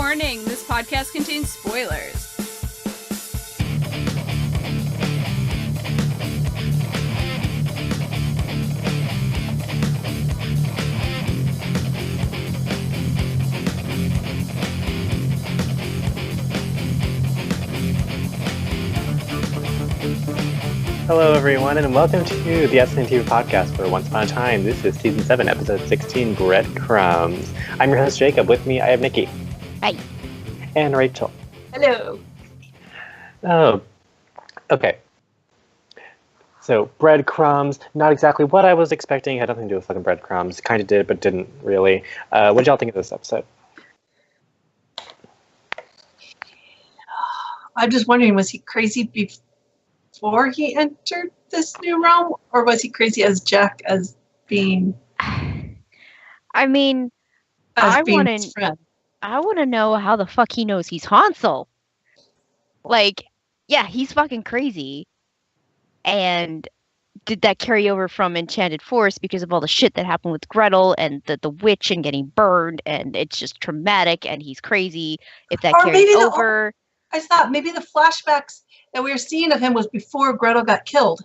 Warning, this podcast contains spoilers. Hello, everyone, and welcome to the E16 podcast for Once Upon a Time. This is Season 7, Episode 16, Breadcrumbs. I'm your host, Jacob. With me, I have Nikki. Hi. And Rachel. Hello. Oh, okay. So, breadcrumbs, not exactly what I was expecting. Had nothing to do with fucking breadcrumbs. Kind of did, but didn't really. What did y'all think of this episode? I'm just wondering, was he crazy before he entered this new realm, or was he crazy as Jack as being? I mean, I want to know how the fuck he knows he's Hansel. Like, yeah, he's fucking crazy. And did that carry over from Enchanted Forest because of all the shit that happened with Gretel and the witch and getting burned, and it's just traumatic and he's crazy? If that carried over. I thought maybe the flashbacks that we were seeing of him was before Gretel got killed,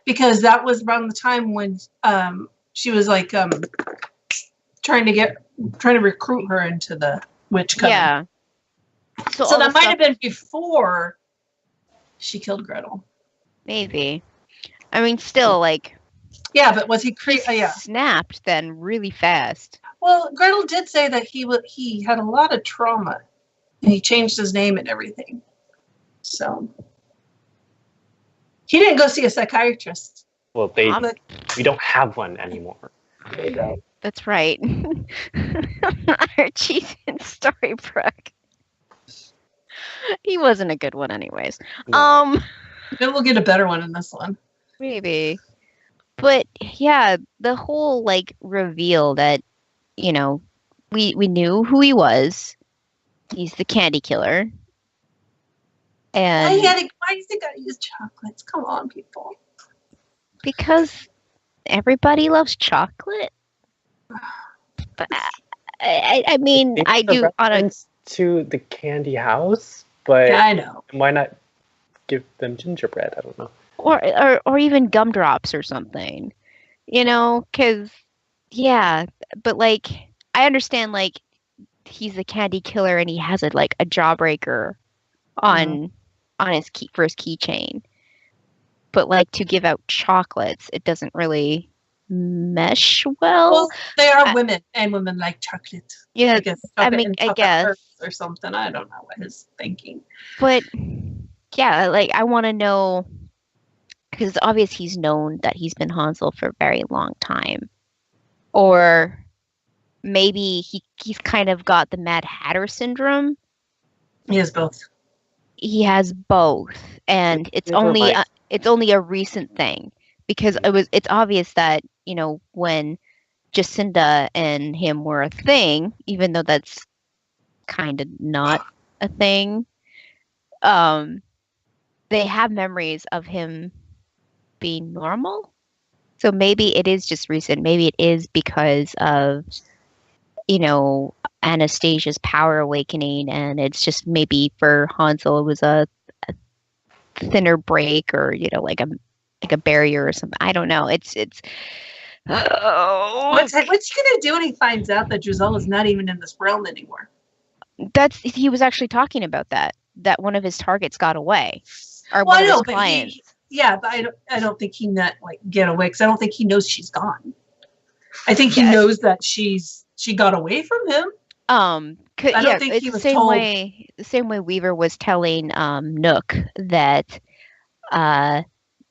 because that was around the time when she was like trying to recruit her into the witch coven. Yeah. So that might have been before she killed Gretel. Maybe. I mean, still, like. Yeah, but was he crazy? Yeah. Snapped then really fast. Well, Gretel did say that he had a lot of trauma, and he changed his name and everything. So he didn't go see a psychiatrist. Well, we don't have one anymore. There you go. That's right. Archie's in Storybrooke. He wasn't a good one anyways. No. Maybe we'll get a better one in this one. Maybe. But yeah, the whole like reveal that, you know, we knew who he was. He's the candy killer. And why does he gotta use chocolates? Come on, people. Because everybody loves chocolate. But I mean, I do on a to the candy house, but yeah, I know. Why not give them gingerbread? I don't know. Or even gumdrops or something. You know, because yeah, but like I understand like he's the candy killer and he has a jawbreaker on his first keychain, but like to give out chocolates, it doesn't really mesh well. Well, they are women, and women like chocolate. Yeah, I guess or something. I don't know what he's thinking. But yeah, like I want to know, because it's obvious he's known that he's been Hansel for a very long time, or maybe he's kind of got the Mad Hatter syndrome. He has both. He has both, and it's only a recent thing, because it's obvious that, you know, when Jacinda and him were a thing, even though that's kind of not a thing, they have memories of him being normal. So maybe it is just recent. Maybe it is because of, you know, Anastasia's power awakening, and it's just maybe for Hansel it was a thinner break, or, you know, like a barrier or something. I don't know. It's what's he gonna do when he finds out that Drizella's not even in this realm anymore? He was actually talking about that one of his targets got away, or well, one of his clients. But I don't think he not like get away, because I don't think he knows she's gone. I think he knows that she got away from him. I don't think he was told. The same way Weaver was telling Nook that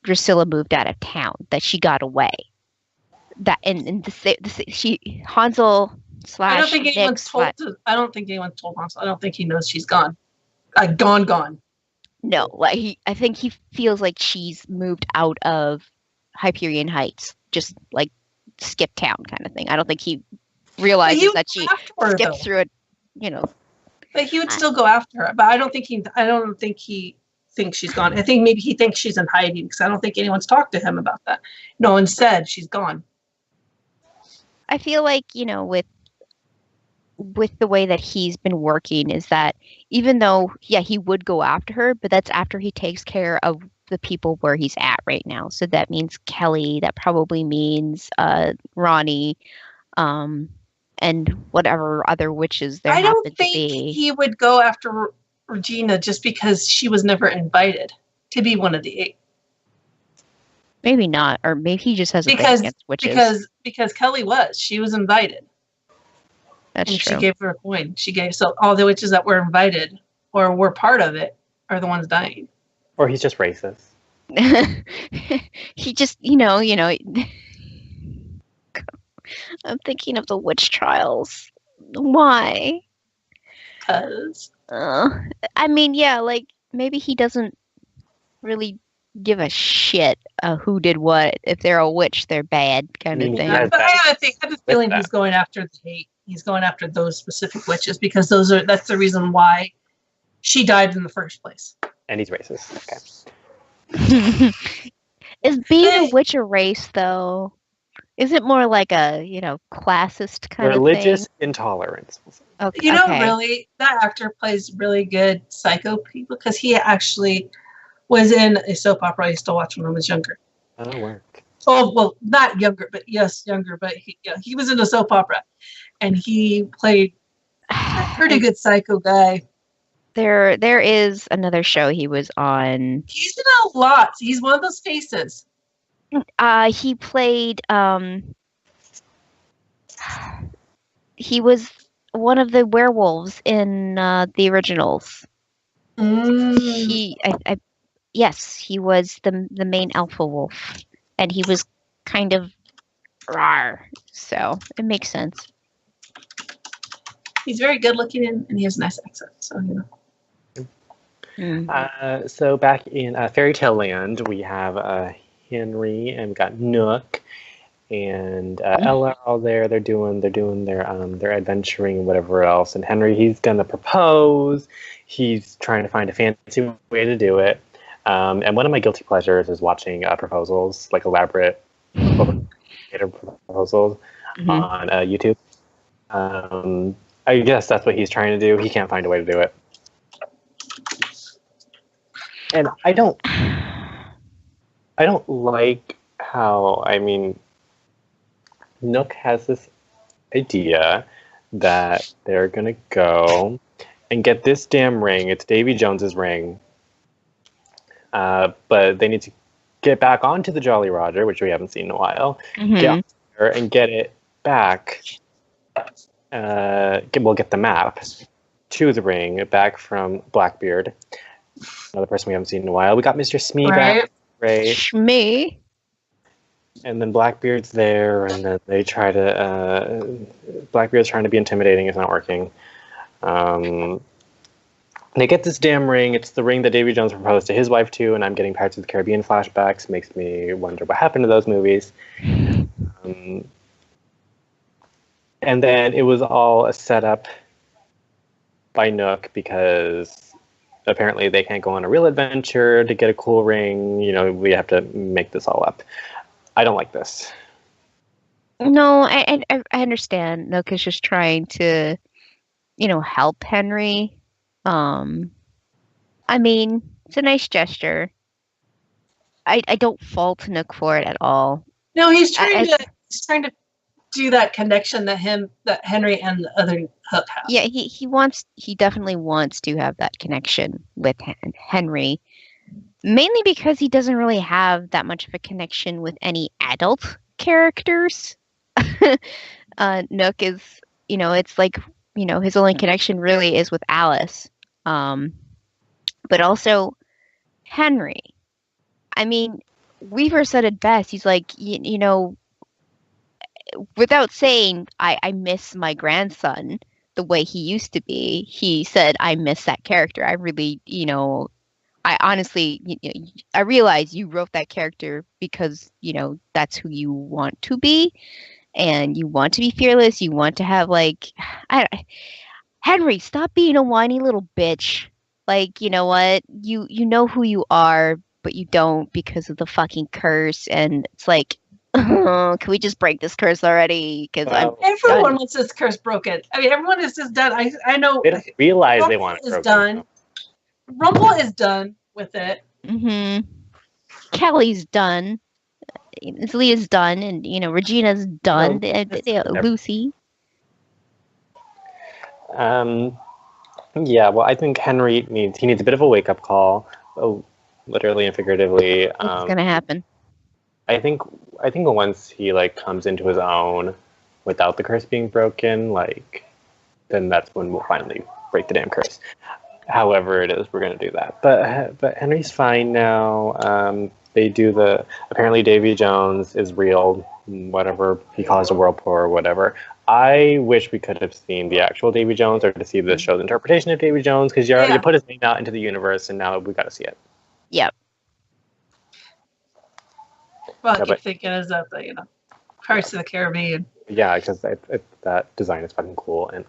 Drusilla moved out of town, that she got away. That Hansel / I don't think anyone's told. I don't think anyone's told Hansel. I don't think he knows she's gone. Gone. No, like I think he feels like she's moved out of Hyperion Heights, just like skip town kind of thing. I don't think he realizes that she skipped through it, you know. But he would still go after her. But I don't think he thinks she's gone. I think maybe he thinks she's in hiding, because I don't think anyone's talked to him about that. No one said she's gone. I feel like, you know, with with the way that he's been working is that even though, yeah, he would go after her, but that's after he takes care of the people where he's at right now. So that means Kelly, that probably means Ronnie, and whatever other witches there I happen don't to think be. he would go after Regina just because she was never invited to be one of the 8. Maybe not, or maybe he just has a thing Because against witches. because Kelly she was invited. That's And true. she gave her a coin. So all the witches that were invited or were part of it are the ones dying. Or he's just racist. He just, I'm thinking of the witch trials. Why? Because I mean, yeah, like maybe he doesn't really give a shit who did what. If they're a witch, they're bad, kind of thing. but I have a feeling he's going after the 8. He's going after those specific witches because that's the reason why she died in the first place. And he's racist. Okay. Is being a witch a race, though? Is it more like a, classist kind of thing? Religious intolerance. Okay. Really, that actor plays really good psycho people because he actually was in a soap opera I used to watch when I was younger. Oh, work. Oh, well, not younger, but yes, younger. But he was in a soap opera, and he played a pretty good psycho guy. There is another show he was on. He's in a lot. He's one of those faces. He played. He was one of the werewolves in the originals. Yes, he was the main alpha wolf, and he was kind of rar, so it makes sense. He's very good looking and he has a nice accent, so So back in Fairy Tale Land, we have Henry and we got Nook and Ella are all there. They're doing their adventuring and whatever else. And Henry, he's gonna propose. He's trying to find a fancy way to do it. And one of my guilty pleasures is watching proposals, like elaborate proposals on YouTube. I guess that's what he's trying to do. He can't find a way to do it. And I don't like how, Nook has this idea that they're going to go and get this damn ring. It's Davy Jones's ring. But they need to get back onto the Jolly Roger, which we haven't seen in a while. Get on there and get it back. Get the map to the ring back from Blackbeard. Another person we haven't seen in a while. We got Mr. Smee back. Right. Smee. And then Blackbeard's there, and then they try to... Blackbeard's trying to be intimidating. It's not working. They get this damn ring. It's the ring that Davy Jones proposed to his wife too, and I'm getting Pirates of the Caribbean flashbacks. Makes me wonder what happened to those movies. And then it was all a setup by Nook because apparently they can't go on a real adventure to get a cool ring. We have to make this all up. I don't like this. No, I understand. Nook is just trying to, help Henry. It's a nice gesture. I don't fault Nook for it at all. No, he's trying to do that connection that Henry and the other Hook have. Yeah, he definitely wants to have that connection with Henry. Mainly because he doesn't really have that much of a connection with any adult characters. Nook is, it's like, his only connection really is with Alice. But also Henry. Weaver said it best. He's like, without saying, I miss my grandson the way he used to be, he said, I miss that character. I really, I honestly, I realize you wrote that character because, that's who you want to be. And you want to be fearless. You want to have, Henry, stop being a whiny little bitch. You know what? You know who you are, but you don't because of the fucking curse. And it's like, can we just break this curse already? Because Well, Everyone wants this curse broken. I mean, everyone is just done. I know. they don't realize they Rumple want it is broken. done. Rumple is done with it. Kelly's done. Leah's done, and Regina's done. Lucy. Yeah, well, I think Henry needs a bit of a wake up call, literally and figuratively. What's gonna happen? I think once he like comes into his own without the curse being broken, like then that's when we'll finally break the damn curse. However it is, we're gonna do that. But Henry's fine now. They do apparently Davy Jones is real, whatever he caused a whirlpool or whatever. I wish we could have seen the actual Davy Jones or to see the show's interpretation of Davy Jones, because you put his name out into the universe and now we got to see it. Yep. Well, I keep thinking is that the Pirates of the Caribbean. Yeah, because that design is fucking cool and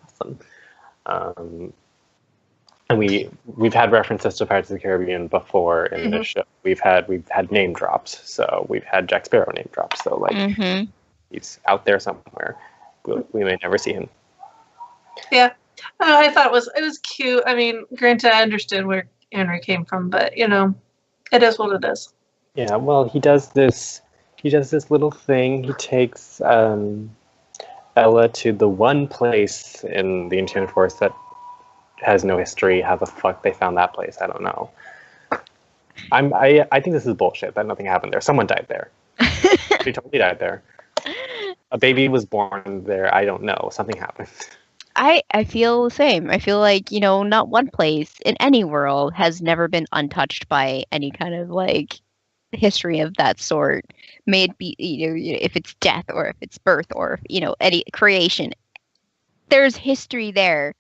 awesome. And we've had references to Pirates of the Caribbean before in this show. We've had name drops, so we've had Jack Sparrow name drops. So like he's out there somewhere. We may never see him. Yeah, I thought it was cute. I mean, granted, I understand where Henry came from, but it is what it is. Yeah, well, he does this little thing. He takes Ella to the one place in the Enchanted Forest that has no history. How the fuck they found that place? I don't know. I think this is bullshit that nothing happened there. Someone died there. She totally died there. A baby was born there. I don't know. Something happened. I feel the same. I feel like, not one place in any world has never been untouched by any kind of like history of that sort. May it be, if it's death or if it's birth or, any creation. There's history there.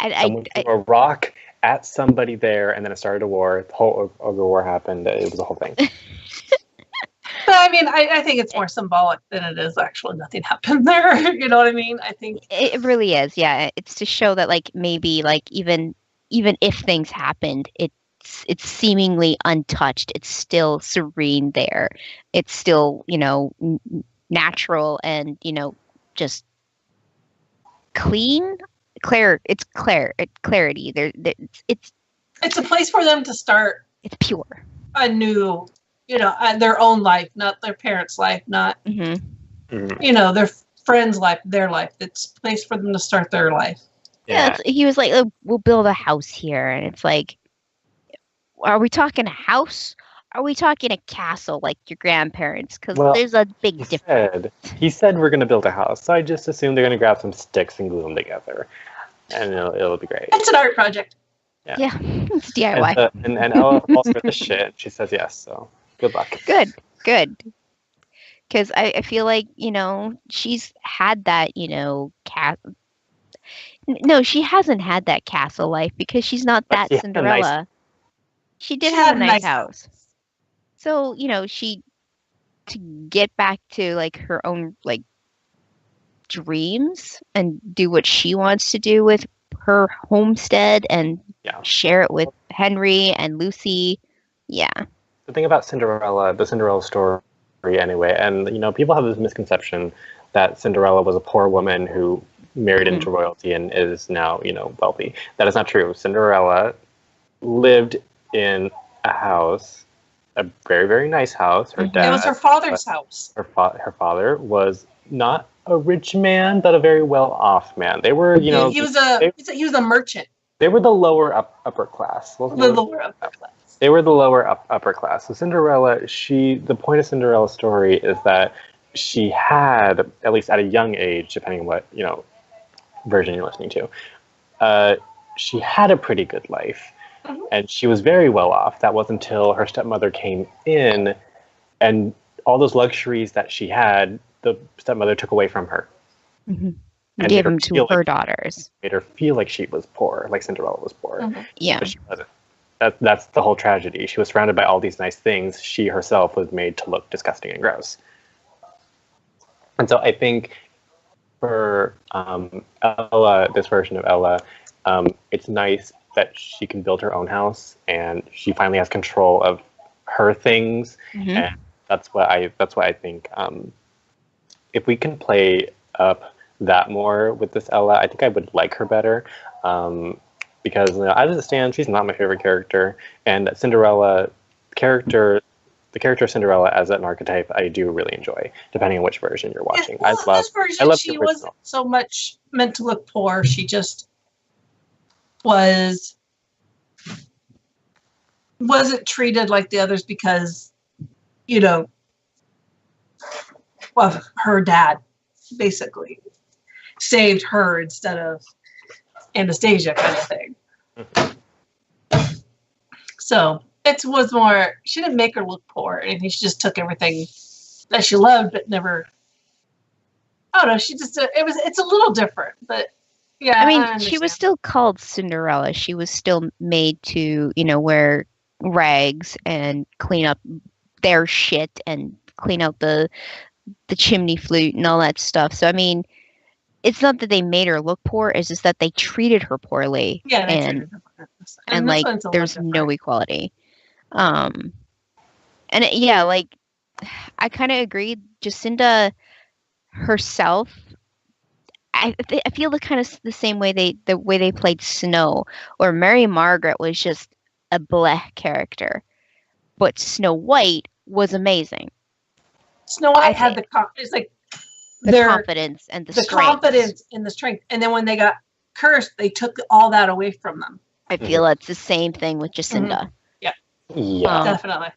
Someone threw a rock at somebody there and then it started a war. The whole Ogre War happened. It was a whole thing. But I mean, I think it's more symbolic than it is actually nothing happened there. You know what I mean? I think it really is. Yeah, it's to show that like maybe like even if things happened, it's seemingly untouched. It's still serene there. It's still natural and just clean. Clarity. It's a place for them to start. It's pure. A new. Their own life, not their parents' life, not, their friends' life, their life. It's a place for them to start their life. Yeah, he was like, we'll build a house here. And it's like, are we talking a house? Are we talking a castle like your grandparents? Because there's a big difference. He said we're going to build a house. So I just assume they're going to grab some sticks and glue them together. And it'll be great. It's an art project. Yeah, it's DIY. And Ella falls for this shit. She says yes, so... Good luck. Good. Because I feel like, she's had that, No, she hasn't had that castle life because she's not that Cinderella. She did have a nice house. So, to get back to, like, her own, like, dreams and do what she wants to do with her homestead and share it with Henry and Lucy. Yeah. The thing about the Cinderella story anyway, and people have this misconception that Cinderella was a poor woman who married into royalty and is now, wealthy. That is not true. Cinderella lived in a house, a very, very nice house. Her dad. It was her father's house. Her father was not a rich man, but a very well-off man. They were, he was a merchant. They were the lower upper class. They were the lower upper class. So Cinderella, the point of Cinderella's story is that she had, at least at a young age, depending on what version you're listening to, she had a pretty good life, and she was very well off. That was until her stepmother came in, and all those luxuries that she had, the stepmother took away from her. And gave them to her daughters. Made her feel like she was poor, like Cinderella was poor. Yeah, but she wasn't. That's the whole tragedy. She was surrounded by all these nice things. She herself was made to look disgusting and gross. And so I think for Ella, this version of Ella, it's nice that she can build her own house and she finally has control of her things and That's what I think. If we can play up that more with this Ella, I think I would like her better. Because as it stands, she's not my favorite character, and Cinderella character. The character of Cinderella as an archetype, I do really enjoy, depending on which version you're watching. Yeah, well, this version, I love she wasn't so much meant to look poor. She just wasn't treated like the others because, well, her dad basically saved her instead of Anastasia, kind of thing. Mm-hmm. So it was more, she didn't make her look poor or anything. She just took everything that she loved, but never, I don't know, it's a little different, but yeah. I mean, she was still called Cinderella. She was still made to, wear rags and clean up their shit and clean out the chimney flute and all that stuff. So, I mean, it's not that they made her look poor, it's just that they treated her poorly. Yeah, and like, there's no equality. I kind of agree. Jacinda herself, I feel the same way the way they played Snow, or Mary Margaret was just a bleh character, but Snow White was amazing. Snow White had the confidence and the strength. Confidence and the strength, and then when they got cursed, they took all that away from them. I feel it's the same thing with Jacinda. Mm-hmm. Yeah, definitely.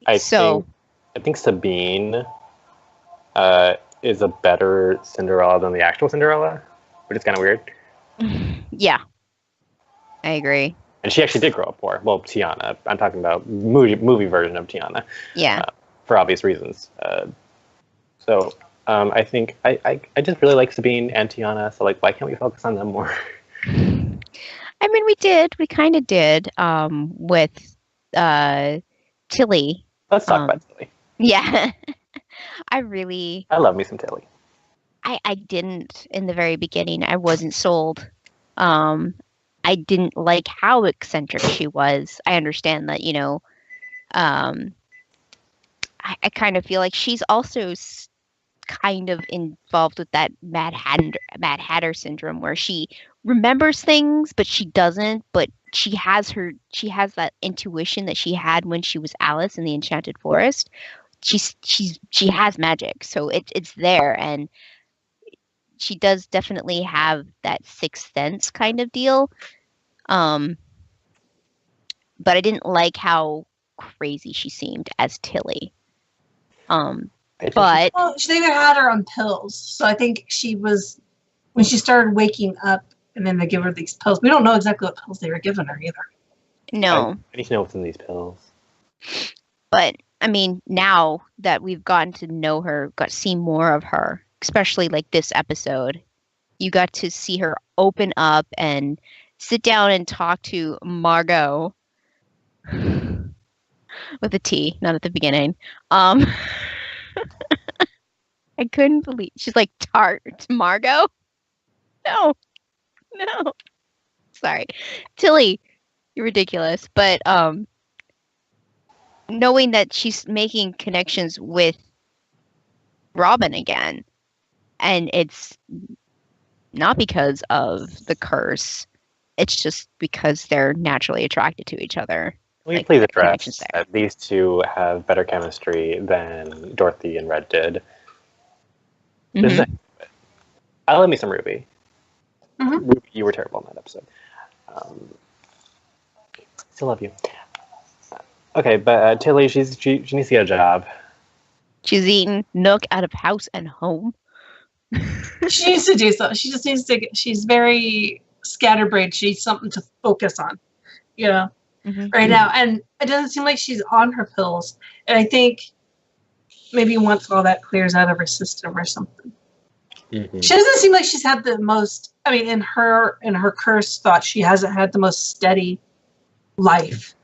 I think Sabine is a better Cinderella than the actual Cinderella, which is kind of weird. Yeah, I agree. And she actually did grow up poor. Well, Tiana. I'm talking about movie version of Tiana. Yeah. For obvious reasons. I think I just really like Sabine and Tiana. So why can't we focus on them more? I mean, we did. We kind of did with Tilly. Let's talk about Tilly. Yeah. I love me some Tilly. I didn't in the very beginning. I wasn't sold. I didn't like how eccentric she was. I understand that, I kind of feel like she's also kind of involved with that Mad Hatter syndrome, where she remembers things, but she doesn't. But she has that intuition that she had when she was Alice in the Enchanted Forest. She has magic, so it's there, and she does definitely have that sixth sense kind of deal. But I didn't like how crazy she seemed as Tilly. But they had her on pills, so I think she was, when she started waking up, and then they give her these pills. We don't know exactly what pills they were giving her either. No, I need to know what's in these pills. But I mean, now that we've gotten to know her, got to see more of her, especially like this episode, you got to see her open up and sit down and talk to Margot with a T, not at the beginning. I couldn't believe she's like Tart Margot. No, sorry, Tilly, you're ridiculous. But knowing that she's making connections with Robin again, and it's not because of the curse, it's just because they're naturally attracted to each other. We please address that these two have better chemistry than Dorothy and Red did. Mm-hmm. I love me some Ruby. Mm-hmm. Ruby, you were terrible in that episode. Still love you. Okay, but Tilly, she needs to get a job. She's eating Nook out of house and home. She needs to do something. She just needs to. She's very scatterbrained. She needs something to focus on, right now. And it doesn't seem like she's on her pills. And I think maybe once all that clears out of her system or something. Mm-hmm. She doesn't seem like she's had the most. I mean, in her curse thought, she hasn't had the most steady life.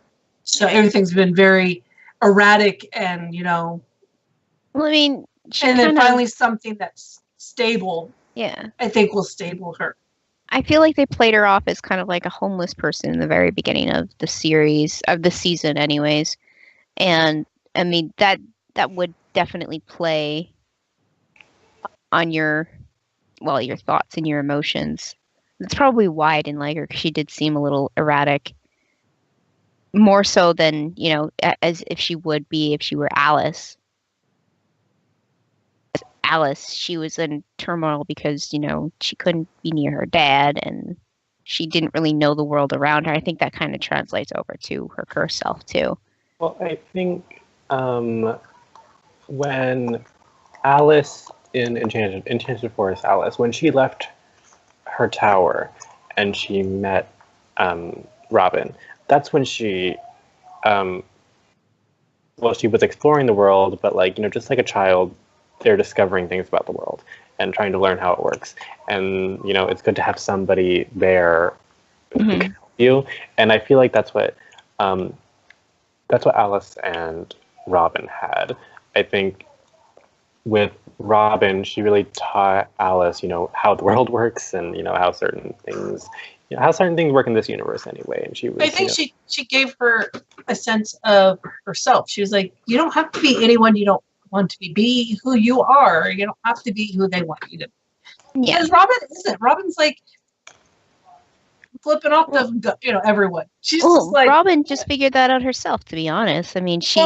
So everything's been very erratic, and Well, I mean, and then finally something that's stable. Yeah, I think will stable her. I feel like they played her off as kind of like a homeless person in the very beginning of the season, anyways. And I mean, that that would definitely play on your thoughts and your emotions. That's probably why I didn't like her, 'cause she did seem a little erratic, more so than as if she would be if she were Alice. Alice, she was in turmoil because she couldn't be near her dad and she didn't really know the world around her. I think that kind of translates over to her curse self too. Well, I think when Alice in Enchanted Forest, Alice, when she left her tower and she met Robin, that's when she she was exploring the world, but just like a child, they're discovering things about the world and trying to learn how it works. And it's good to have somebody there who can help you. And I feel like that's what Alice and Robin had. I think with Robin, she really taught Alice, how the world works and how certain things work in this universe anyway. And she was. I think she gave her a sense of herself. She was like, you don't have to be anyone you don't want to be. Be who you are. You don't have to be who they want you to be. Yeah. Because Robin isn't. Robin's like flipping off everyone. She's just like Robin just figured that out herself. To be honest, I mean, she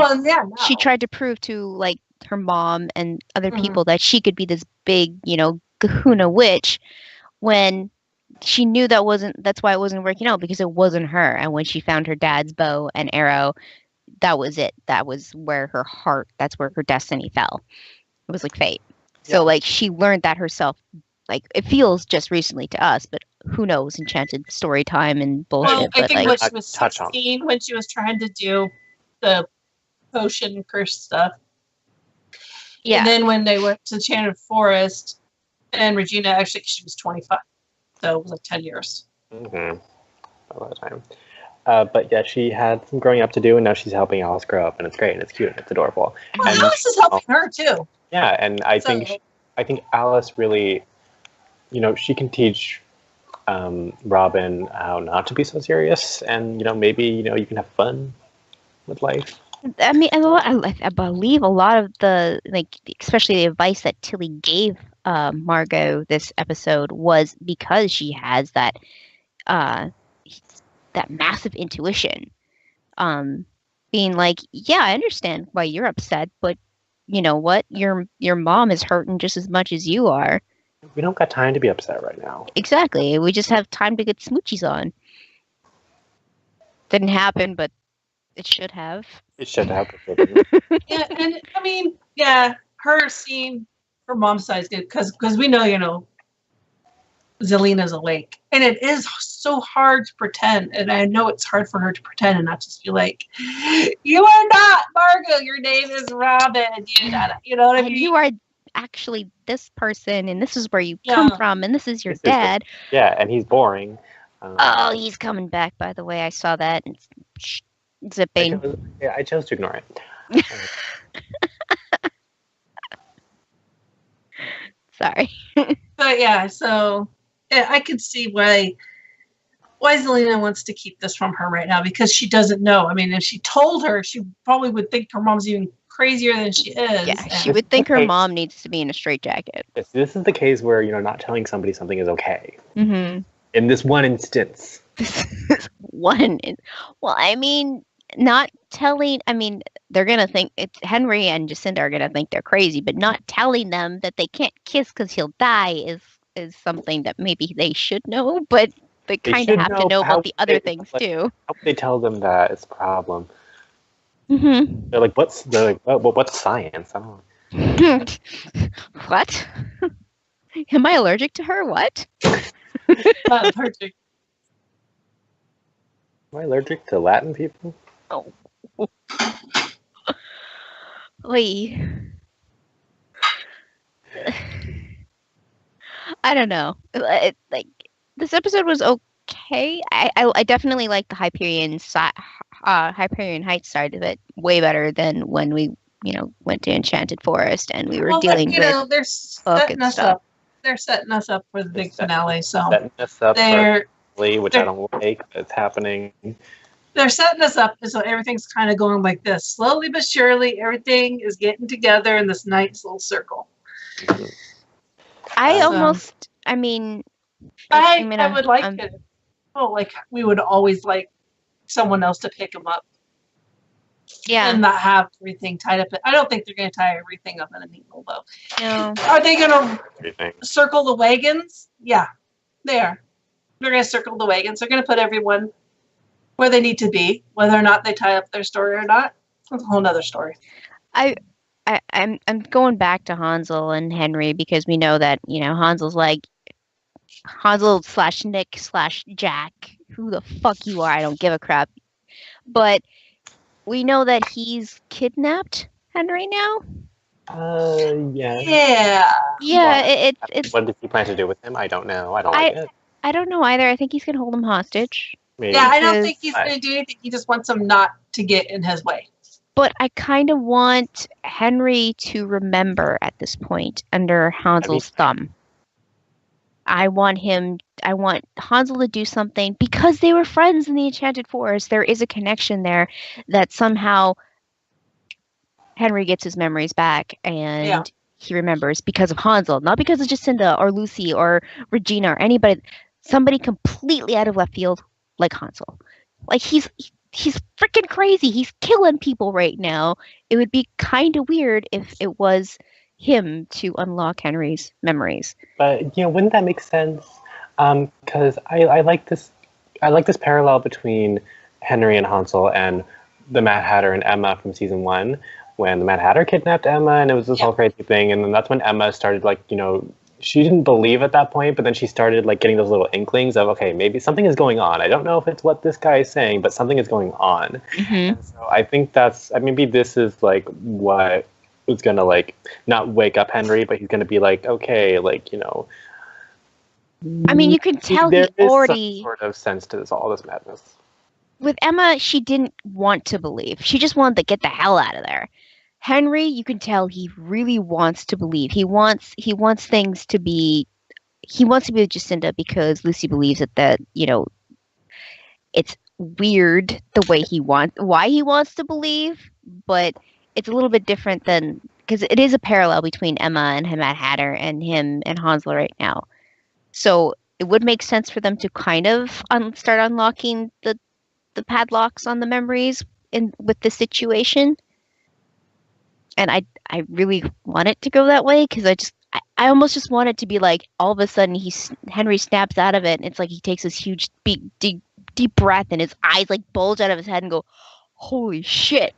tried to prove to her mom and other people that she could be this big, kahuna witch, when she knew that's why it wasn't working out, because it wasn't her. And when she found her dad's bow and arrow, that was it. That was where that's where her destiny fell. It was like fate. Yeah. So she learned that herself. It feels just recently to us, but who knows? Enchanted story time and bullshit. Well, I think when she was 16, when she was trying to do the potion curse stuff. Yeah. And then when they went to Enchanted Forest, and Regina, actually, she was 25. So it was 10 years. Mm-hmm. A lot of time. But yeah, she had some growing up to do, and now she's helping Alice grow up, and it's great, and it's cute, and it's adorable. Well, and Alice is helping her, too. Yeah, and I think Alice really, she can teach Robin how not to be so serious, and, maybe, you can have fun with life. I mean, I believe a lot of the, especially the advice that Tilly gave Margot this episode was because she has that massive intuition. Being like, yeah, I understand why you're upset, but you know what? Your mom is hurting just as much as you are. We don't got time to be upset right now. Exactly. We just have time to get smoochies on. Didn't happen, but it should have. It should have. Yeah, and I mean, yeah, her seeing her mom's side is good because we know, Zelina's awake, and it is so hard to pretend. And I know it's hard for her to pretend and not just be like, "You are not Margot. Your name is Robin. You know what I mean? You are actually this person, and this is where you come from, and this is your dad." And he's boring. Oh, he's coming back. By the way, I saw that. It's zipping. I chose to ignore it. Sorry. But yeah, so I could see why Zelina wants to keep this from her right now, because she doesn't know. I mean, if she told her, she probably would think her mom's even crazier than she is. Yeah, she would think her mom needs to be in a straitjacket. This is the case where, not telling somebody something is okay. Mm-hmm. In this one instance. Well, I mean, not telling, they're going to think, it's Henry and Jacinda are going to think they're crazy, but not telling them that they can't kiss because he'll die is something that maybe they should know, but they kind of have to know about the other things too. How they tell them that is a problem. Mm-hmm. They're like, what's science? I don't know. What? Am I allergic to her? What? Not allergic. Am I allergic to Latin people? Oh. Oy. I don't know. This episode was okay. I definitely like the Hyperion Heights side of it way better than when we went to Enchanted Forest and we were dealing with they're setting us up. They're setting us up for the big finale. So setting us up for which I don't like. It's happening. they're setting us up so everything's kind of going like this. Slowly but surely, everything is getting together in this nice little circle. I So- I would like it. Well, like we would always like someone else to pick him up Yeah. and not have everything tied up. I don't think they're going to tie everything up in a neat little bow. No. Are they going to Everything. circle the wagons? Yeah, they are. They're going to circle the wagons. They're going to put everyone where they need to be, whether or not they tie up their story or not. That's a whole nother story. I'm going back to Hansel and Henry because we know that, Hansel's like Hansel/Nick/Jack. Who the fuck you are, I don't give a crap. But we know that he's kidnapped Henry now. Yeah. Yeah. Yeah, it's What does he plan to do with him? I don't know. I don't like it. I don't know either. I think he's gonna hold him hostage. Maybe. Yeah, I don't Because think he's going to do anything. He just wants them not to get in his way. But I kind of want Henry to remember at this point under Hansel's thumb. I want Hansel to do something because they were friends in the Enchanted Forest. There is a connection there that somehow Henry gets his memories back and he remembers because of Hansel, not because of Jacinda or Lucy or Regina or anybody, somebody completely out of left field like Hansel. Like he's freaking crazy. He's killing people right now. It would be kind of weird if it was him to unlock Henry's memories. But wouldn't that make sense? Because I like this parallel between Henry and Hansel and the Mad Hatter and Emma from season 1, when the Mad Hatter kidnapped Emma and it was this whole crazy thing, and then that's when Emma started she didn't believe at that point, but then she started getting those little inklings of, okay, maybe something is going on. I don't know if it's what this guy is saying, but something is going on. Mm-hmm. And so I think maybe this is what was gonna not wake up Henry, but he's gonna be okay, I mean, you can tell there he is already some sort of sense to all this madness. With Emma, she didn't want to believe. She just wanted to get the hell out of there. Henry, you can tell he really wants to believe. He wants things to be. He wants to be with Jacinda because Lucy believes that it's weird the way why he wants to believe, but it's a little bit different than, because it is a parallel between Emma and Mad Hatter and him and Hansel right now. So it would make sense for them to kind of start unlocking the padlocks on the memories with this situation. And I really want it to go that way because I almost just want it to be all of a sudden Henry snaps out of it and it's he takes this huge deep breath and his eyes bulge out of his head and go, holy shit.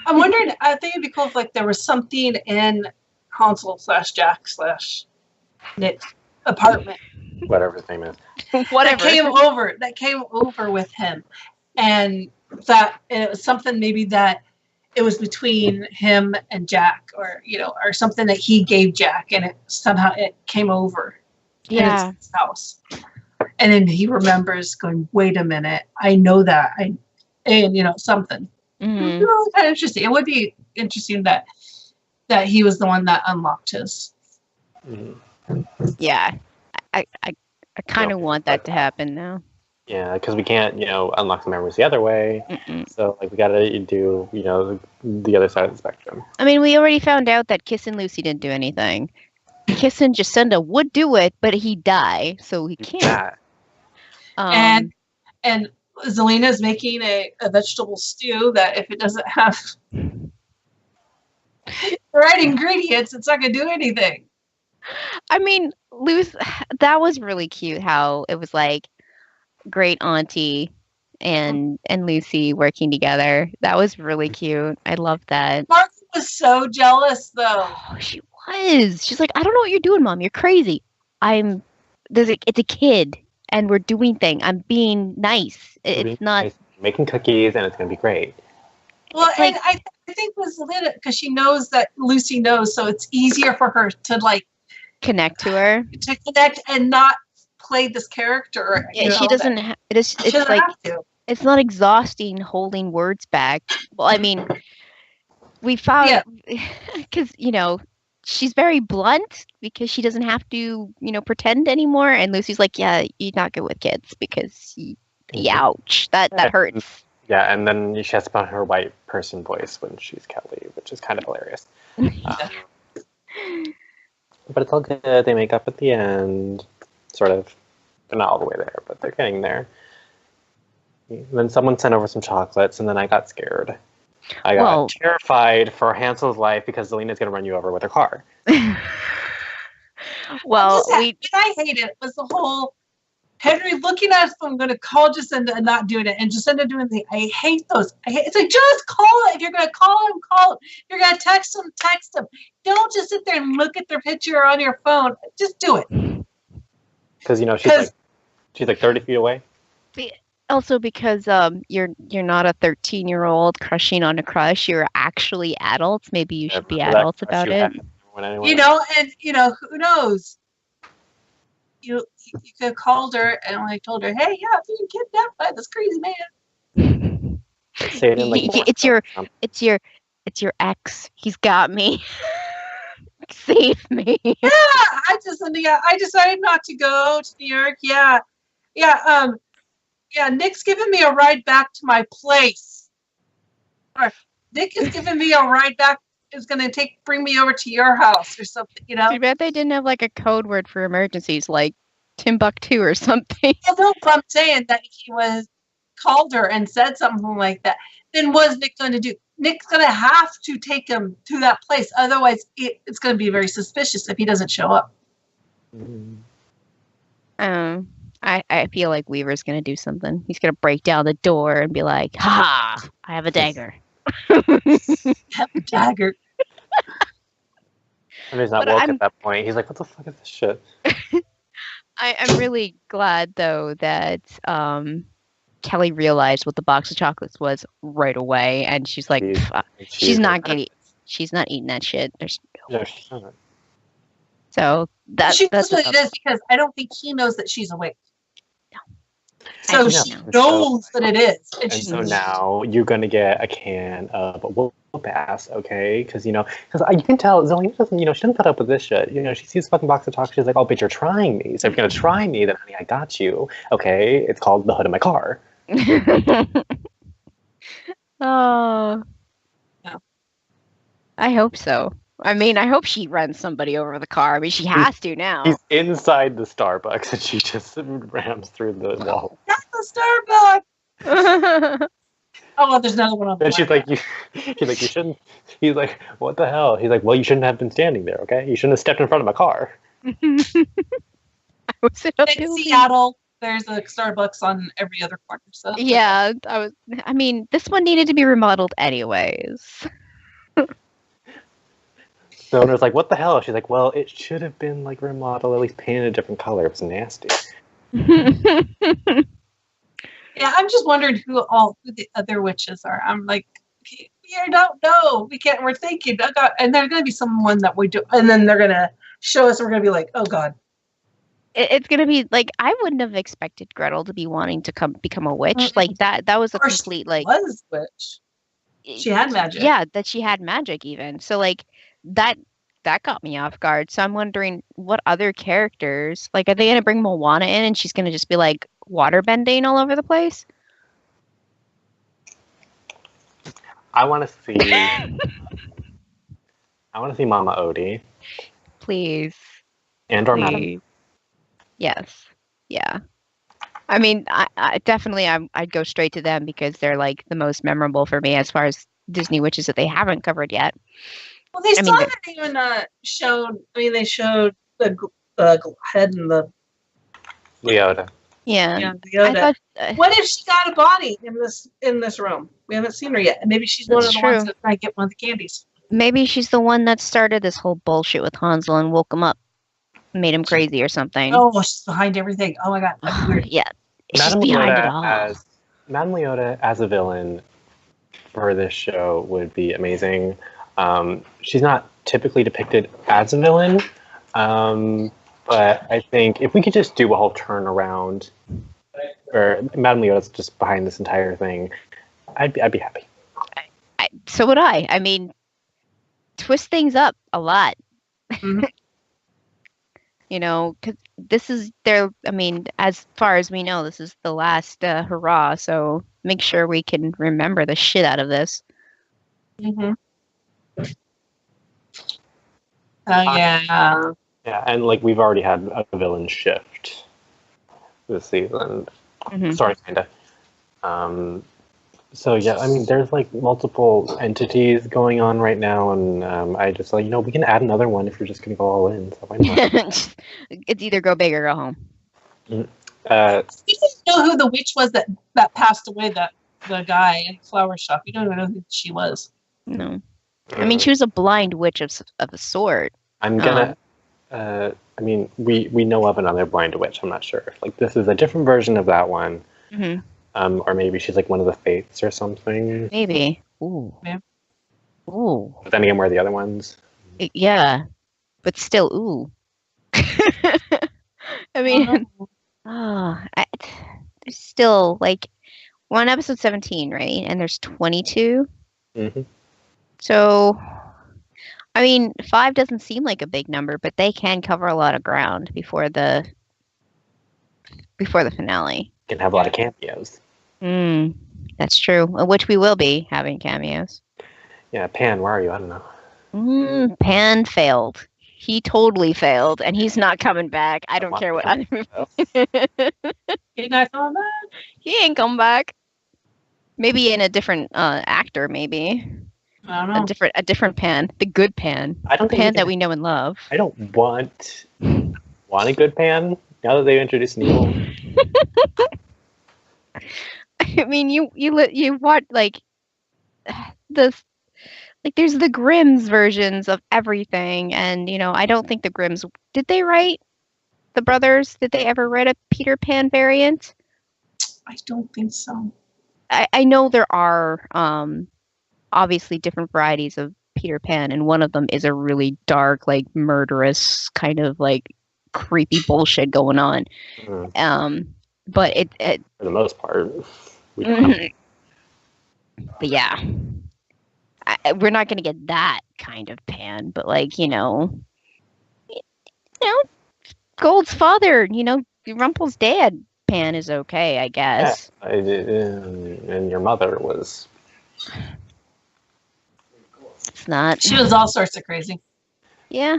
I'm wondering, I think it'd be cool if there was something in Hansel/Jack/Nick's apartment. Whatever his name is. Whatever. That came over with him. And that it was something maybe that it was between him and Jack, or or something that he gave Jack, and it somehow came over in his house. And then he remembers going, wait a minute, I know that. Something. Mm-hmm. Kind of interesting. It would be interesting that he was the one that unlocked his. Mm-hmm. Yeah. I kind of want that to happen now. Yeah, because we can't, unlock the memories the other way. Mm-mm. So, we gotta do, the other side of the spectrum. I mean, we already found out that Kiss and Lucy didn't do anything. Kiss and Jacinda would do it, but he'd die, so he can't. And Zelina's making a vegetable stew that if it doesn't have the right ingredients, it's not going to do anything. I mean, that was really cute how it was great auntie and Lucy working together. That was really cute. I love that. Martha was so jealous, though. Oh, she was. She's like, I don't know what you're doing, Mom. You're crazy. It's a kid, and we're doing things. I'm being nice. It's not making cookies, and it's gonna be great. Well, and I think with Zelina, because she knows that Lucy knows, so it's easier for her to connect to her, to connect and not play this character. She doesn't. It's not exhausting holding words back. Well, I mean, we found because she's very blunt because she doesn't have to pretend anymore. And Lucy's like, yeah, you're not good with kids because ouch, that hurts. Yeah, and then she has to put on her white person voice when she's Kelly, which is kind of hilarious. But it's all good. They make up at the end, sort of. They're not all the way there, but they're getting there. And then someone sent over some chocolates, and then I got scared. I got terrified for Hansel's life because Zelena's going to run you over with her car. Well, what I hated was the whole Henry looking at his phone, going to call Jacinda and not doing it, and Jacinda doing the. I hate those. It's like, just call it. If you're going to call him, call him. If you're going to text him, text him. Don't just sit there and look at their picture on your phone. Just do it. Because she's like 30 feet away. Also, because you're not a 13-year-old crushing on a crush. You're actually adults. Maybe you should be adults about it. Who knows? You could have called her and told her, hey, yeah, I'm being kidnapped by this crazy man. Say it in it's your ex. He's got me. Save me. Yeah, I decided not to go to New York. Yeah. Nick's giving me a ride back to my place. Or Nick is giving me a ride back. Is going to bring me over to your house or something. Too bad they didn't have like a code word for emergencies, like Timbuktu or something. Well, no, I'm saying that he was called her and said something like that. Then what's Nick going to do? Nick's going to have to take him to that place. Otherwise, it's going to be very suspicious if he doesn't show up. I feel like Weaver's going to do something. He's going to break down the door and be like, ha, I have a dagger. Have a dagger. And he's not woke at that point. He's like, what the fuck is this shit? I'm really glad, though, that Kelly realized what the box of chocolates was right away, and she's like, she's not eating that shit. There's no way. So that's what it is, because I don't think he knows that she's awake. No. So she knows that it is. And so now you're going to get a can of whoop ass, okay? Because you can tell Zelena doesn't, she doesn't put up with this shit. She sees this fucking box of chocolates. She's like, oh, bitch, you're trying me. So if you're going to try me, then honey, I got you. Okay? It's called the hood of my car. Oh. No. I hope so. I mean, I hope she runs somebody over the car. I mean, she has to now. He's inside the Starbucks, and she just rams through the wall. Not the Starbucks! Oh, well, there's another one on the And she's like, you shouldn't. He's like, what the hell? He's like, well, you shouldn't have been standing there, okay? You shouldn't have stepped in front of my car. In Seattle, there's a Starbucks on every other corner. So yeah, I mean, this one needed to be remodeled anyways. The owner's like, what the hell? She's like, well, it should have been like remodeled, at least painted a different color. It was nasty. Yeah, I'm just wondering who the other witches are. I'm like, we don't know. We're thinking, oh God, and there's going to be someone that we do, and then they're going to show us, and we're going to be like, oh God. It's going to be like, I wouldn't have expected Gretel to be wanting to become a witch. Mm-hmm. Like that was a complete, like. Was a witch. She had magic. Yeah, that she had magic even. So like that got me off guard. So I'm wondering what other characters, like, are they going to bring Moana in and she's going to just be like water bending all over the place? I want to see Mama Odie. Please. And or Madam. Yes. Yeah. I mean, I definitely I'd go straight to them because they're like the most memorable for me as far as Disney witches that they haven't covered yet. Well, they even showed. I mean, they showed the head and the Leota. Yeah, Leota. What if she got a body in this room? We haven't seen her yet, and maybe she's one of the ones that might get one of the candies. Maybe she's the one that started this whole bullshit with Hansel and woke him up, made him crazy or something. Oh, she's behind everything. Oh my God, that'd be weird. Yeah, she's behind it all. Madame Leota as a villain for this show would be amazing. She's not typically depicted as a villain, but I think if we could just do a whole turnaround, or Madame Leota's just behind this entire thing, I'd be happy. So would I. I mean, twist things up a lot. Mm-hmm. Because this is their. I mean, as far as we know, this is the last hurrah. So make sure we can remember the shit out of this. Mm-hmm. Oh yeah. Yeah, and like we've already had a villain shift this season. Mhm. Sorry, kinda. So yeah, I mean, there's like multiple entities going on right now, and I just like we can add another one if you're just gonna go all in. So why not? It's either go big or go home. You didn't know who the witch was that passed away. The guy in the flower shop. You don't even know who she was. No, I mean she was a blind witch of a sort. I'm gonna. I mean, we know of another blind witch. I'm not sure. Like this is a different version of that one. Mhm. Or maybe she's like one of the fates or something. Maybe. Ooh. Yeah. Ooh. But then again, where are the other ones? Yeah, but still, ooh. I mean, there's still like we're on episode 17, right? And there's 22. Mm-hmm. So, I mean, 5 doesn't seem like a big number, but they can cover a lot of ground before the finale. Can have a lot of cameos. That's true. Which we will be having cameos. Yeah, Pan, where are you? I don't know. Pan failed. He totally failed, and he's not coming back. I don't care what other He's not coming back. He ain't come back. Maybe in a different actor, maybe. I don't know. A different Pan. The good Pan. I don't think Pan that we know and love. I don't want a good Pan now that they've introduced Neil. I mean, you watch like this. Like there's the Grimm's versions of everything, and I don't think the Grimm's did they write the brothers? Did they ever write a Peter Pan variant? I don't think so. I know there are obviously different varieties of Peter Pan, and one of them is a really dark, like murderous kind of like creepy bullshit going on. But it for the most part, but yeah. We're not going to get that kind of Pan, but like, Gold's father, Rumpel's dad Pan is okay, I guess. Yeah, and your mother was. It's not. She was all sorts of crazy. Yeah.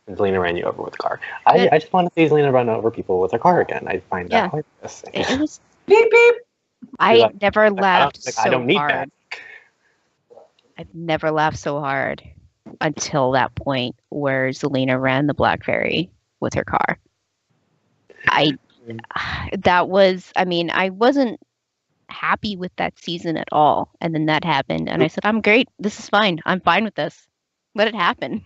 Zelina ran you over with a car. I just want to see Zelina run over people with her car again. I find that hilarious. It was. Beep beep. I never laughed so I don't need hard. that. I've never laughed so hard until that point where Zelina ran the Black Fairy with her car. I wasn't happy with that season at all. And then that happened. And I said, I'm great. This is fine. I'm fine with this. Let it happen.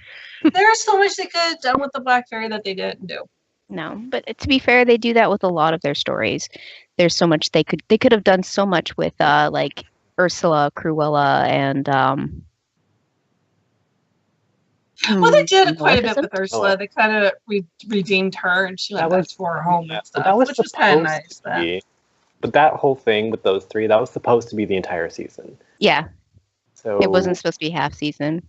There's so much they could have done with the Black Fairy that they didn't do. No, but to be fair, they do that with a lot of their stories. There's so much they could have done so much with like Ursula, Cruella, and well, they did quite a bit with Ursula. They kind of redeemed her, and she went back to her home and stuff, which was kind of nice. But that whole thing with those three, that was supposed to be the entire season. Yeah. So it wasn't supposed to be half season.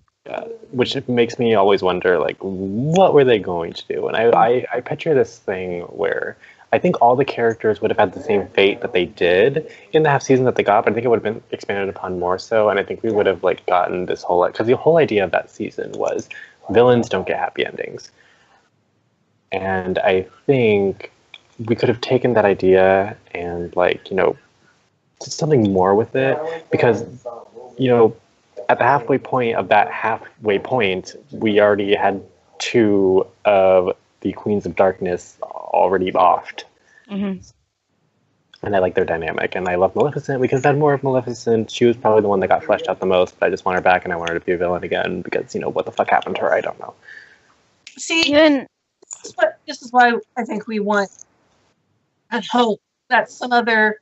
Which makes me always wonder, like, what were they going to do? And I picture this thing where I think all the characters would have had the same fate that they did in the half season that they got, but I think it would have been expanded upon more so, and I think we would have like gotten this whole, because the whole idea of that season was villains don't get happy endings. And I think we could have taken that idea and like, did something more with it, because, at the halfway point of that halfway point, we already had 2 of the Queens of Darkness already offed. Mm-hmm. And I like their dynamic. And I love Maleficent because I had more of Maleficent. She was probably the one that got fleshed out the most, but I just want her back and I want her to be a villain again because, what the fuck happened to her? I don't know. See, this is why I think we want and hope that some other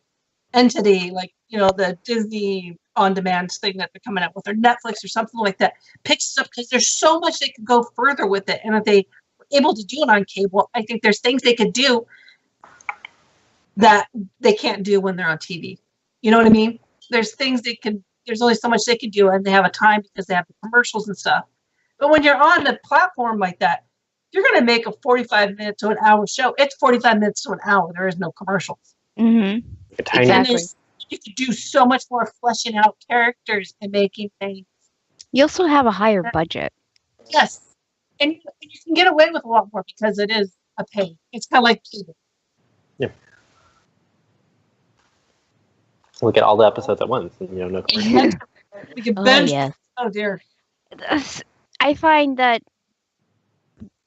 entity, like, the Disney on-demand thing that they're coming out with, or Netflix or something like that, picks it up, because there's so much they could go further with it. And if they were able to do it on cable, I think there's things they could do that they can't do when they're on TV. You know what I mean? There's only so much they could do, and they have a time because they have the commercials and stuff. But when you're on the platform like that, you're going to make a 45-minute to an hour show. It's 45 minutes to an hour. There is no commercials. Mm-hmm. A tiny, Exactly. you could do so much more fleshing out characters and making things. You also have a higher budget. Yes. And you can get away with a lot more because it is a pay. It's kind of like cable. Yeah. Look at all the episodes at once, and no commercials. We can Oh, binge. yes. Oh dear. I find that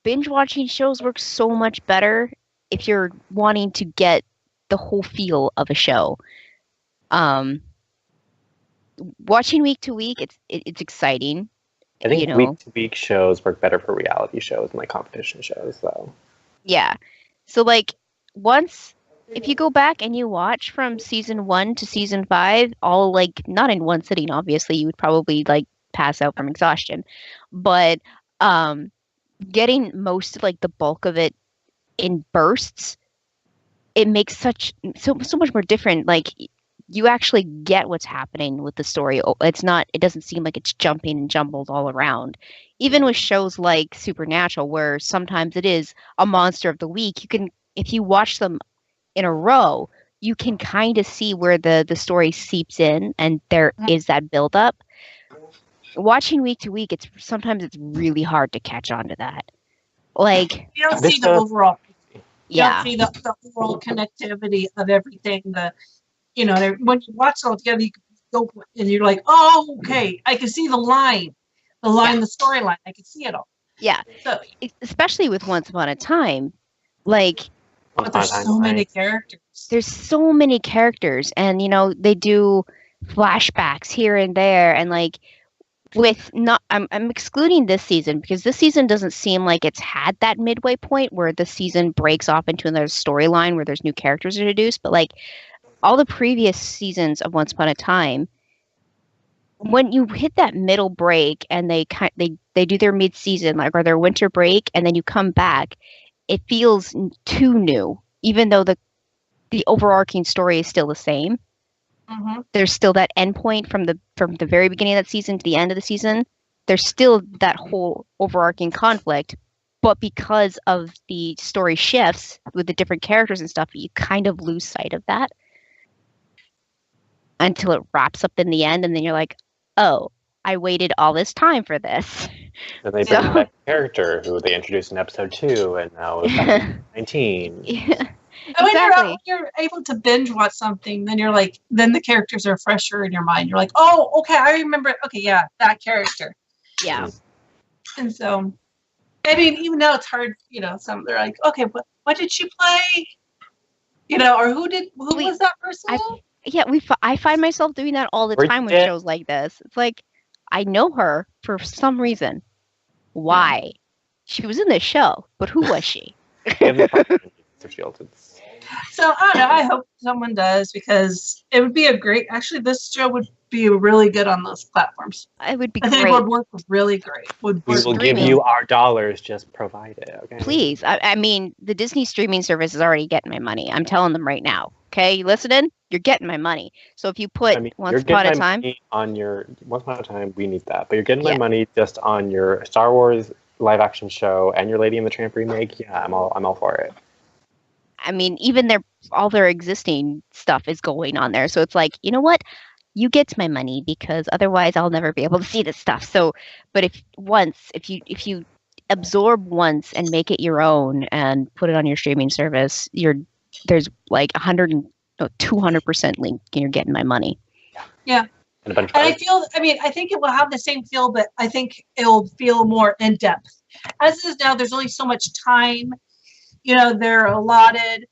binge watching shows works so much better if you're wanting to get the whole feel of a show. Watching week to week, it's exciting. I think week-to-week shows work better for reality shows and like competition shows, though. Yeah. So like if you go back and you watch from season 1 to season 5, all like not in one sitting, obviously you would probably like pass out from exhaustion, but getting most of like the bulk of it in bursts, it makes so much more different. Like you actually get what's happening with the story. It doesn't seem like it's jumping and jumbled all around. Even with shows like Supernatural, where sometimes it is a monster of the week, if you watch them in a row, you can kind of see where the story seeps in and there is that buildup. Watching week to week, sometimes it's really hard to catch on to that. Like you don't see the overall. Yeah. You don't see the overall connectivity of everything. When you watch it all together, you can go and you're like, oh, okay, I can see the storyline. I can see it all. Yeah. So, especially with Once Upon a Time, like. But there's so many characters. There's so many characters, and they do flashbacks here and there, and like I'm excluding this season because this season doesn't seem like it's had that midway point where the season breaks off into another storyline where there's new characters introduced. But like all the previous seasons of Once Upon a Time, when you hit that middle break and they do their mid-season or their winter break, and then you come back, it feels too new, even though the overarching story is still the same. Mm-hmm. There's still that end point from the very beginning of that season to the end of the season. There's still that whole overarching conflict, but because of the story shifts with the different characters and stuff, you kind of lose sight of that until it wraps up in the end, and then you're like, oh, I waited all this time for this. And they bring back a character who they introduced in episode 2, and now it's 19. Yeah. And Exactly. when you're able to binge watch something, then the characters are fresher in your mind. You're like, oh, okay, I remember it. Okay, yeah, that character. Yeah. And so, I mean, even though it's hard, some they're like, okay, what did she play? Or who was that person? I find myself doing that all the time with shows like this. It's like, I know her for some reason. Why? She was in this show, but who was she? So I don't know. I hope someone does, because it would be this show would be really good on those platforms. It would be great. I think it would work really great. We will give you our dollars, just provide it. Okay. Please. I mean, the Disney streaming service is already getting my money. I'm telling them right now. Okay, you listening? You're getting my money. So if you put Once Upon a Time on your Once Upon a Time, we need that. But you're getting my money just on your Star Wars live action show and your Lady and the Tramp remake. Yeah, I'm all for it. I mean, even all their existing stuff is going on there. So it's like, you know what? You get my money, because otherwise I'll never be able to see this stuff. So, but if you absorb once and make it your own and put it on your streaming service, there's like 200% link, and you're getting my money. Yeah. And I think it will have the same feel, but I think it'll feel more in depth. As it is now, there's only so much time. They're allotted,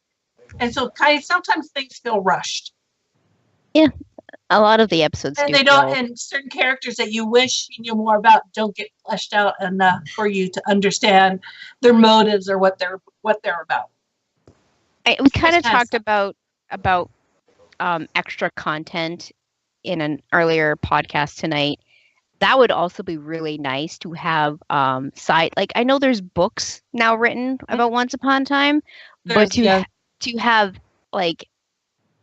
and so sometimes things feel rushed. Yeah, a lot of the episodes and and certain characters that you wish you knew more about don't get fleshed out enough for you to understand their motives or what they're about. We kind of talked about extra content in an earlier podcast tonight. That would also be really nice to have I know there's books now written about Once Upon a Time, but to have like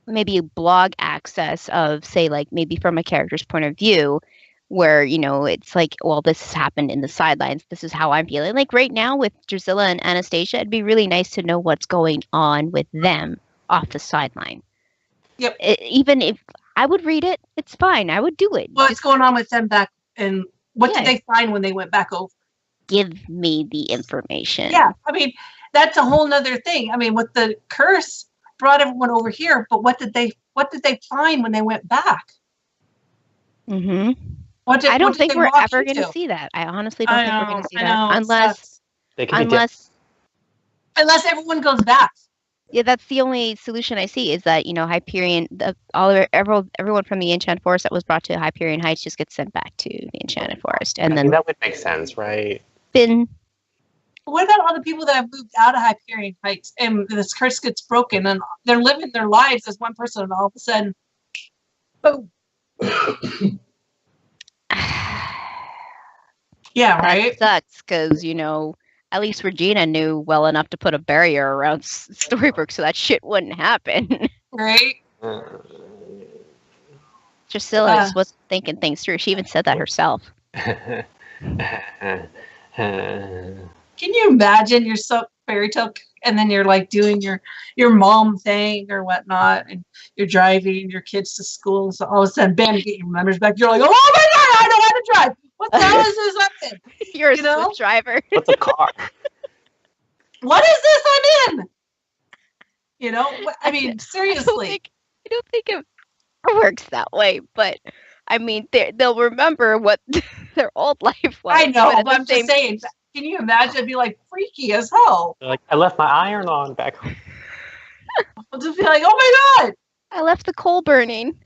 maybe blog access of, say, like maybe from a character's point of view, where it's like, well, this has happened in the sidelines, this is how I'm feeling. Like right now with Drusilla and Anastasia, it'd be really nice to know what's going on with them off the sideline. Yep. Even if I would read it. It's fine. I would do it. What's going on with them back, and what Yeah. did they find when they went back over? Give me the information. Yeah, I mean, that's a whole nother thing. I mean, with the curse brought everyone over here, but what did they find when they went back? Mm-hmm. I I don't think we're ever going to see that. I honestly don't think we're going to see that unless everyone goes back. Yeah, that's the only solution I see is that, Hyperion, everyone from the Enchanted Forest that was brought to Hyperion Heights just gets sent back to the Enchanted Forest. And then that would make sense, right? What about all the people that have moved out of Hyperion Heights and this curse gets broken and they're living their lives as one person and all of a sudden, boom. Yeah, right? That sucks because, at least Regina knew well enough to put a barrier around Storybrooke so that shit wouldn't happen. Right? Drusilla just wasn't thinking things through. She even said that herself. Uh, Can you imagine you're so fairy tale and then you're like doing your mom thing or whatnot and you're driving your kids to school and so all of a sudden bam, you get your members back. You're like, oh my god, I know how to drive. What the hell is this I'm in? You're a Swift driver. What's a car? What is this I'm in? I mean, seriously. I don't think it works that way, but I mean, they'll remember what their old life was. I know, but I'm just saying, can you imagine? It'd be like freaky as hell. They're like, I left my iron on back home. I'll just be like, oh my god. I left the coal burning.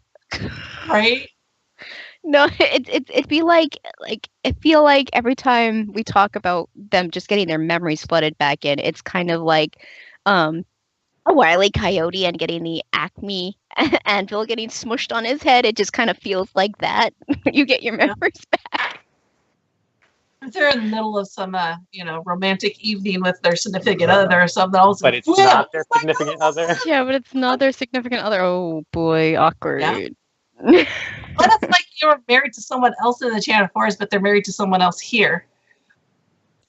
Right? No, it'd be like I feel like every time we talk about them just getting their memories flooded back in, it's kind of like a Wile E. Coyote and getting the Acme anvil getting smushed on his head. It just kind of feels like that. You get your memories back. If they're in the middle of some romantic evening with their significant other or something else. But it's not their significant other. Yeah, but it's not their significant other. Oh boy, awkward. Yeah. What if like you're married to someone else in the Enchanted Forest, but they're married to someone else here?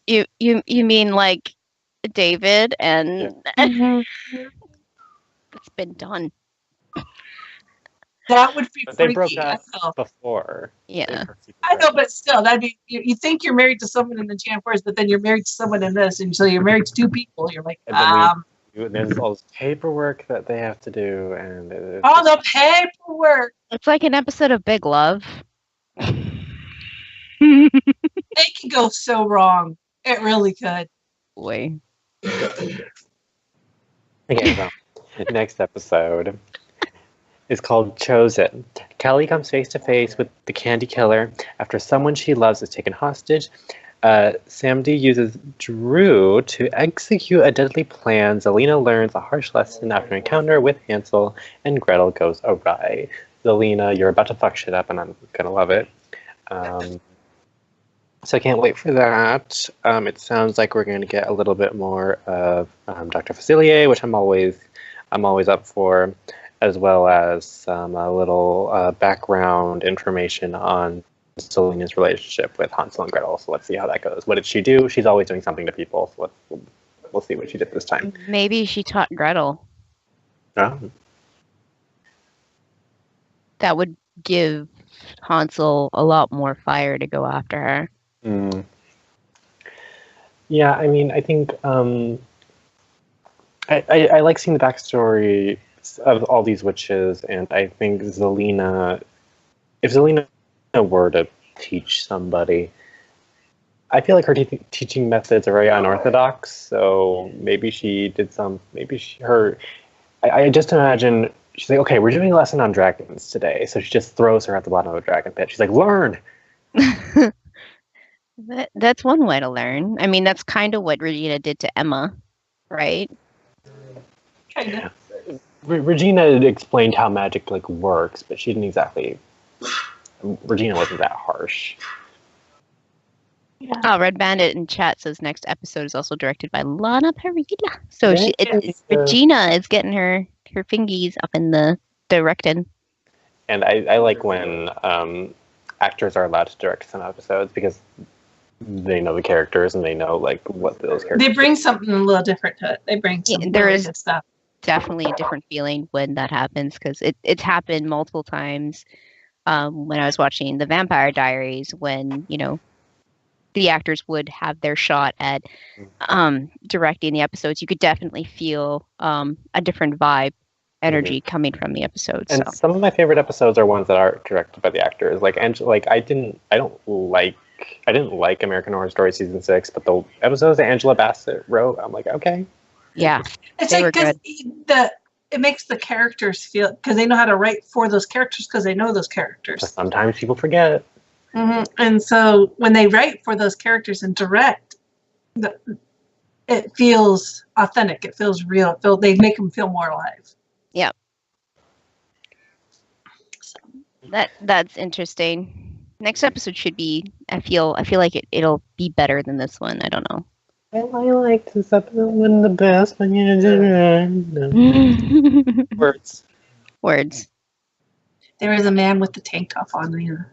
You mean like David and it's been done. That would be But freaky. they broke up before. Yeah. I know, but still, that'd be. You think you're married to someone in the Enchanted Forest, but then you're married to someone in this, and so you're married to two people. You're like, there's all this paperwork that they have to do, and the paperwork. It's like an episode of Big Love. It can go so wrong. It really could. Boy. Okay, so next episode is called Chosen. Kelly comes face to face with the Candy Killer after someone she loves is taken hostage. Samdi uses Drew to execute a deadly plan. Zelena learns a harsh lesson after an encounter with Hansel, and Gretel goes awry. Zelena, you're about to fuck shit up, and I'm gonna love it. So I can't wait for that. It sounds like we're going to get a little bit more of Dr. Facilier, which I'm always up for, as well as some little background information on Selena's relationship with Hansel and Gretel. So let's see how that goes. What did she do? She's always doing something to people. So we'll see what she did this time. Maybe she taught Gretel. Oh. That would give Hansel a lot more fire to go after her. Mm. Yeah, I mean, I think I like seeing the backstory of all these witches, and I think Zelena, if Zelena were to teach somebody, I feel like her teaching methods are very unorthodox. So maybe she did I just imagine she's like, okay, we're doing a lesson on dragons today, so she just throws her at the bottom of a dragon pit. She's like, learn. That's one way to learn. I mean, that's kind of what Regina did to Emma, right? Kind of. Regina explained how magic works, but she didn't exactly. Regina wasn't that harsh. Yeah. Oh, Red Bandit in chat says next episode is also directed by Lana Parrilla. So Regina is getting her fingies up in the directing. And I like when actors are allowed to direct some episodes because they know the characters and they know what those characters. They bring something a little different to it. They bring some there is good stuff. definitely a different feeling when that happens because it's happened multiple times. When I was watching The Vampire Diaries, when the actors would have their shot at directing the episodes, you could definitely feel a different vibe, energy coming from the episodes. And some of my favorite episodes are ones that are directed by the actors. Like I didn't like American Horror Story season 6, but the episodes that Angela Bassett wrote, I'm like, okay. Yeah, It's they like were good. it makes the characters feel, because they know how to write for those characters because they know those characters. But sometimes people forget. And so when they write for those characters and direct, it feels authentic. It feels real. They make them feel more alive. Yep. That's interesting. Next episode should be. I feel like it'll be better than this one. I don't know. I liked this episode wasn't the best, but words. Words. There is a man with the tank top on there.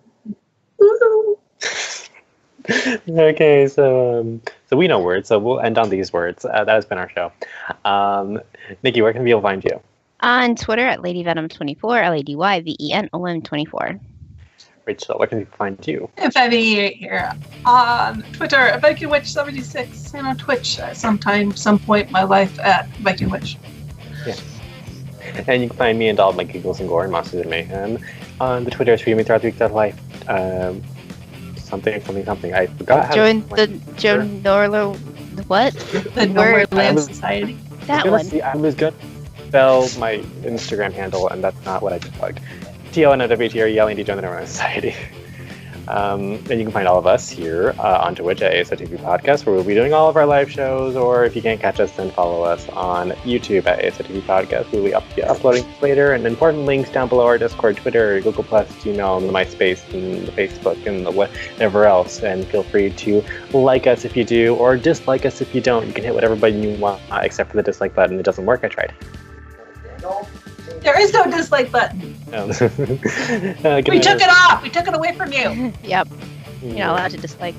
Okay, so we know words, so we'll end on these words. That has been our show. Nikki, where can people find you? On Twitter at LadyVenom24, LadyVenom24. Rachel, where can people find you? F58 here on Twitter at VikingWitch76 and on Twitch at some point in my life at VikingWitch. Yes. And you can find me and all of my giggles and gore and monsters and mayhem on the Twitter streaming throughout the week.life. Something. I forgot how Join to the Joe Norlo. What? The Nowhere Land Society. That one. I was going to spell my Instagram handle, and that's not what I just plugged. TONWTR yelling to join the Nowhere Land Society. And you can find all of us here on Twitch at ASOTV Podcast, where we'll be doing all of our live shows, or if you can't catch us, then follow us on YouTube at ASOTV Podcast. We'll be uploading later, and important links down below our Discord, Twitter, Google+, Gmail, and the MySpace, and the Facebook, and the whatever else. And feel free to like us if you do, or dislike us if you don't. You can hit whatever button you want, except for the dislike button. It doesn't work. I tried. There is no dislike button. We took it off. We took it away from you. Yep. You're not allowed to dislike.